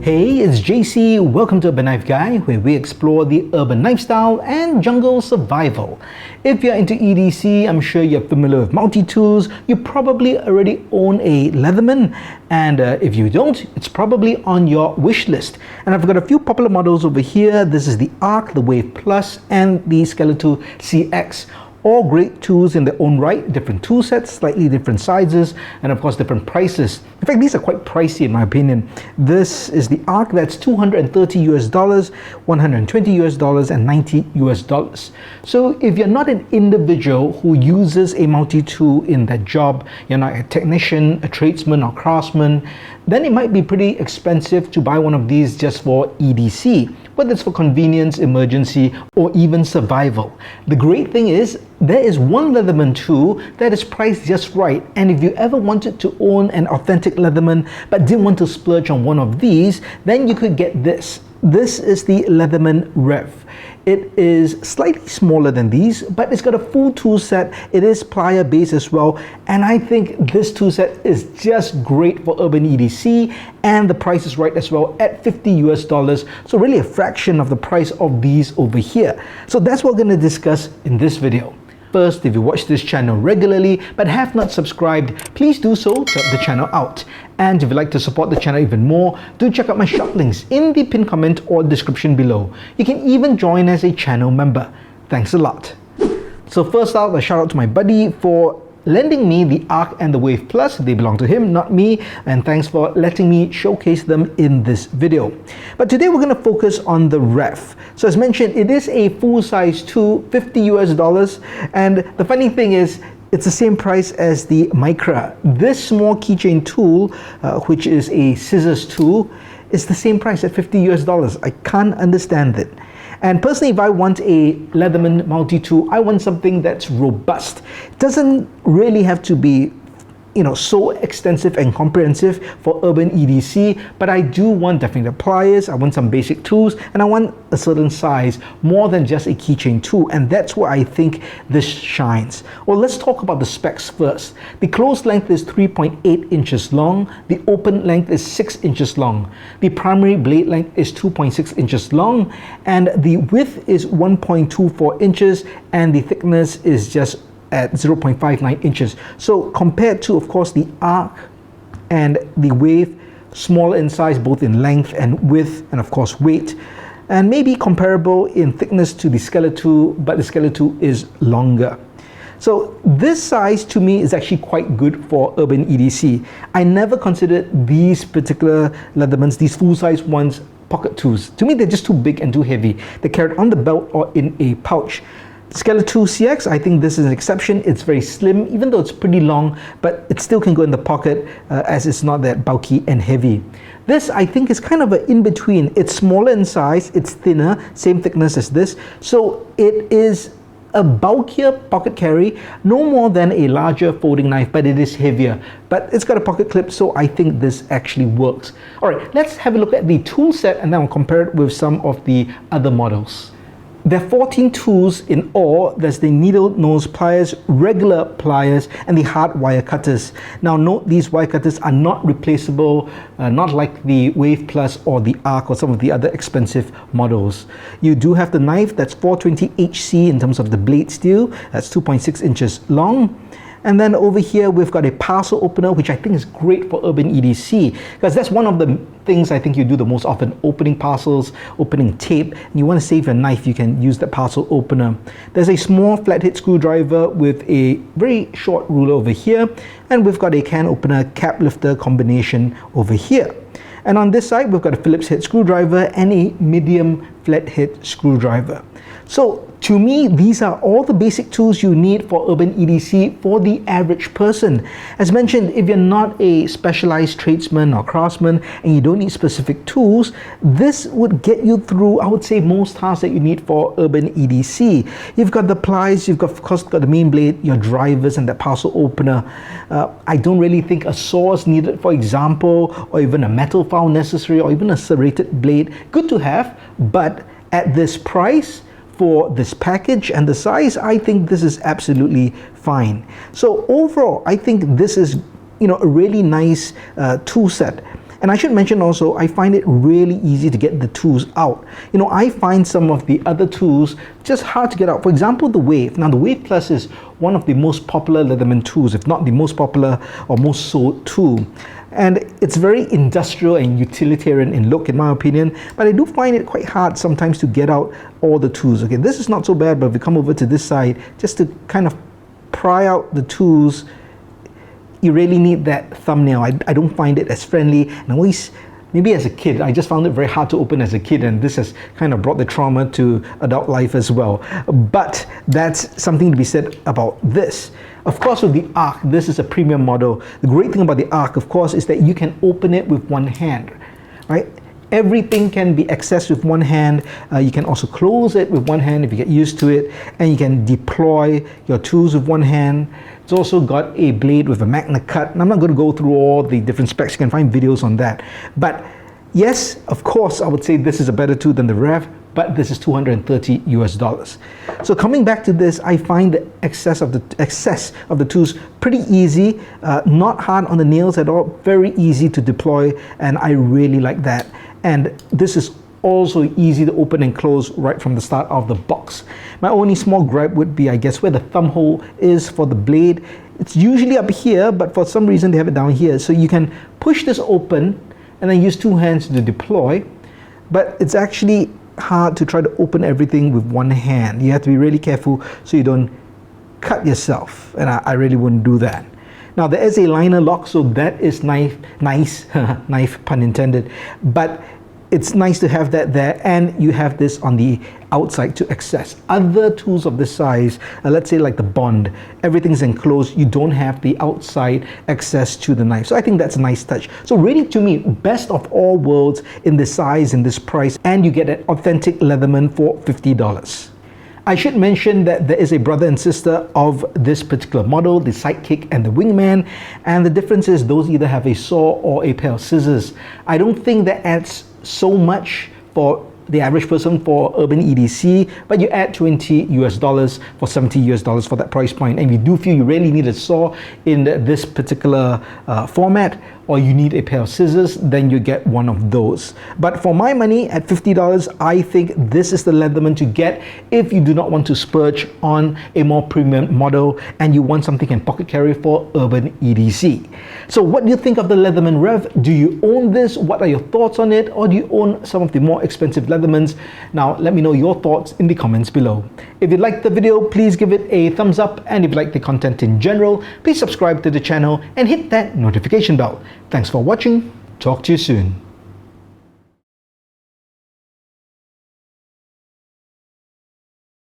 Hey, it's JC. Welcome to Urban Knife Guy, where we explore the urban knife style and jungle survival. If you're into EDC, I'm sure you're familiar with multi-tools. You probably already own a Leatherman, and if you don't, it's probably on your wish list. And I've got a few popular models over here. This is the Arc, the Wave Plus, and the Skeletool CX. All great tools in their own right, different tool sets, slightly different sizes, and of course different prices. In fact, these are quite pricey in my opinion. This is the Arc, that's $230 US, $120 US, and $90 US. So if you're not an individual who uses a multi-tool in that job, you're not a technician, a tradesman, or craftsman, then it might be pretty expensive to buy one of these just for EDC, whether it's for convenience, emergency, or even survival. The great thing is, there is one Leatherman tool that is priced just right, and if you ever wanted to own an authentic Leatherman but didn't want to splurge on one of these, then you could get this. This is the Leatherman Rev. It is slightly smaller than these, but it's got a full tool set. It is plier based as well, and I think this tool set is just great for urban EDC, and the price is right as well at $50 US, so really a fraction of the price of these over here. So that's what we're going to discuss in this video. First, if you watch this channel regularly but have not subscribed, please do so to help the channel out. And if you'd like to support the channel even more, do check out my shop links in the pinned comment or description below. You can even join as a channel member. Thanks a lot. So first out, a shout out to my buddy for lending me the Arc and the Wave Plus. They belong to him, not me, and thanks for letting me showcase them in this video. But today we're going to focus on the Rev. So as mentioned, it is a full-size tool, $50 US, and the funny thing is, it's the same price as the Micra. This small keychain tool, which is a scissors tool, is the same price at $50 US. I can't understand it. And personally, if I want a Leatherman multi-tool, I want something that's robust. It doesn't really have to be, so extensive and comprehensive for urban EDC, but I do want definitely the pliers, I want some basic tools, and I want a certain size, more than just a keychain tool, and that's where I think this shines. Well, let's talk about the specs first. The closed length is 3.8 inches long, the open length is 6 inches long, the primary blade length is 2.6 inches long, and the width is 1.24 inches, and the thickness is just at 0.59 inches. So compared to, of course, the Arc and the Wave, smaller in size both in length and width, and of course weight, and maybe comparable in thickness to the Skeletool, but the Skeletool is longer. So this size to me is actually quite good for urban EDC. I never considered these particular Leathermans, these full-size ones, pocket tools. To me, they're just too big and too heavy. They're carried on the belt or in a pouch. Skeletool CX, I think this is an exception. It's very slim, even though it's pretty long, but it still can go in the pocket as it's not that bulky and heavy. This, I think, is kind of an in-between. It's smaller in size, it's thinner, same thickness as this, so it is a bulkier pocket carry, no more than a larger folding knife, but it is heavier. But it's got a pocket clip, so I think this actually works. Alright, let's have a look at the tool set and then I'll compare it with some of the other models. There are 14 tools in all. There's the needle nose pliers, regular pliers, and the hard wire cutters. Now note, these wire cutters are not replaceable, not like the Wave Plus or the Arc or some of the other expensive models. You do have the knife, that's 420 HC in terms of the blade steel, that's 2.6 inches long. And then over here we've got a parcel opener, which I think is great for urban EDC, because that's one of the things I think you do the most often, opening parcels, opening tape, and you want to save your knife, you can use the parcel opener. There's a small flathead screwdriver with a very short ruler over here, and we've got a can opener cap lifter combination over here. And on this side we've got a Phillips head screwdriver and a medium flathead screwdriver. So to me, these are all the basic tools you need for urban EDC for the average person. As mentioned, if you're not a specialized tradesman or craftsman and you don't need specific tools, this would get you through, I would say, most tasks that you need for urban EDC. You've got the pliers, you've got, of course, got the main blade, your drivers, and the parcel opener. I don't really think a saw is needed, for example, or even a metal file necessary, or even a serrated blade. Good to have, but at this price, for this package and the size, I think this is absolutely fine. So overall, I think this is a really nice tool set. And I should mention also, I find it really easy to get the tools out. You know, I find some of the other tools just hard to get out. For example, the Wave. Now, the Wave Plus is one of the most popular Leatherman tools, if not the most popular or most sold tool. And it's very industrial and utilitarian in look, in my opinion, but I do find it quite hard sometimes to get out all the tools. Okay, this is not so bad, but if we come over to this side, just to kind of pry out the tools, you really need that thumbnail. I don't find it as friendly, and always, maybe as a kid, I just found it very hard to open as a kid, and this has kind of brought the trauma to adult life as well. But that's something to be said about this. Of course, with the Arc, this is a premium model. The great thing about the Arc, of course, is that you can open it with one hand, right? Everything can be accessed with one hand. You can also close it with one hand if you get used to it, and you can deploy your tools with one hand. It's also got a blade with a magna cut, and I'm not going to go through all the different specs. You can find videos on that. But yes, of course, I would say this is a better tool than the Rev, but this is $230 US. So coming back to this, I find the access of the tools pretty easy, not hard on the nails at all, very easy to deploy, and I really like that. And this is also easy to open and close right from the start of the box. My only small gripe would be, I guess, where the thumb hole is for the blade. It's usually up here, but for some reason they have it down here. So you can push this open and then use two hands to deploy, but it's actually hard to try to open everything with one hand. You have to be really careful so you don't cut yourself, and I really wouldn't do that. Now there is a liner lock, so that is nice, knife pun intended, but it's nice to have that there, and you have this on the outside to access. Other tools of this size, let's say like the Bond, everything's enclosed, you don't have the outside access to the knife. So I think that's a nice touch. So really, to me, best of all worlds in this size, in this price, and you get an authentic Leatherman for $50. I should mention that there is a brother and sister of this particular model, the Sidekick and the Wingman, and the difference is those either have a saw or a pair of scissors. I don't think that adds so much for the average person for urban EDC, but you add $20 US for $70 US for that price point. And if you do feel you really need a saw in this particular format, or you need a pair of scissors, then you get one of those. But for my money, at $50, I think this is the Leatherman to get if you do not want to splurge on a more premium model and you want something you can pocket carry for urban EDC. So what do you think of the Leatherman Rev? Do you own this? What are your thoughts on it? Or do you own some of the more expensive Leathermans? Now let me know your thoughts in the comments below. If you liked the video, please give it a thumbs up, and if you like the content in general, please subscribe to the channel and hit that notification bell. Thanks for watching. Talk to you soon.